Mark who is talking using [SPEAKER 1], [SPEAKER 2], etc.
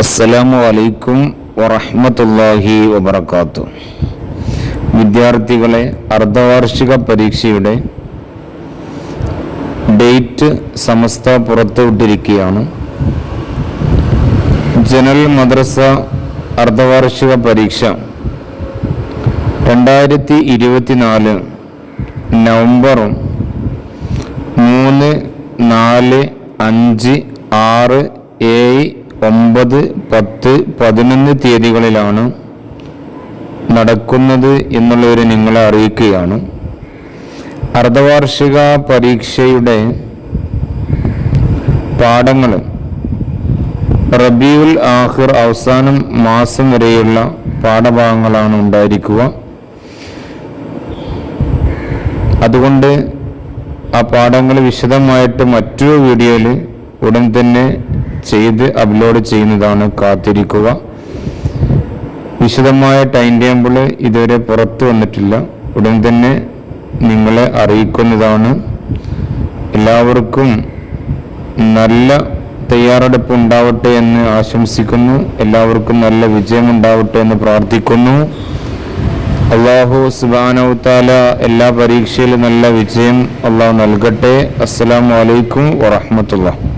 [SPEAKER 1] അസ്സലാമു അലൈക്കും വറഹ്മത്തുള്ളാഹി വബറകാതുഹു. വിദ്യാർത്ഥികളെ, അർദ്ധവാർഷിക പരീക്ഷയുടെ ഡേറ്റ് സമസ്ത പുറത്തുവിട്ടിരിക്കുകയാണ്. ജനറൽ മദ്രസ അർദ്ധവാർഷിക പരീക്ഷ 2024 നവംബർ 3, 4, 5, 6, 7, 9, 10, 11 തീയതികളിലാണ് നടക്കുന്നത് എന്നുള്ളവരെ നിങ്ങളെ അറിയിക്കുകയാണ്. അർദ്ധവാർഷിക പരീക്ഷയുടെ പാഠങ്ങൾ റബീഉൽ ആഖിർ അവസാനം മാസം വരെയുള്ള പാഠഭാഗങ്ങളാണ് ഉണ്ടായിരിക്കുക. അതുകൊണ്ട് ആ പാഠങ്ങൾ വിശദമായിട്ട് മറ്റൊരു വീഡിയോയിൽ ഉടൻ തന്നെ ചെയ്ത് അപ്ലോഡ് ചെയ്യുന്നതാണ്. കാത്തിരിക്കുക. വിശദമായ ടൈം ടേബിൾ ഇതുവരെ പുറത്തു വന്നിട്ടില്ല. ഉടൻ തന്നെ നിങ്ങളെ അറിയിക്കുന്നതാണ്. എല്ലാവർക്കും നല്ല തയ്യാറെടുപ്പ് ഉണ്ടാവട്ടെ എന്ന് ആശംസിക്കുന്നു. എല്ലാവർക്കും നല്ല വിജയം ഉണ്ടാവട്ടെ എന്ന് പ്രാർത്ഥിക്കുന്നു. അല്ലാഹു സുബ്ഹാനഹു തആല എല്ലാ പരീക്ഷയിലും നല്ല വിജയം അല്ലാഹു നൽകട്ടെ. അസ്സലാമു അലൈക്കും വറഹ്മത്തുള്ളാഹി.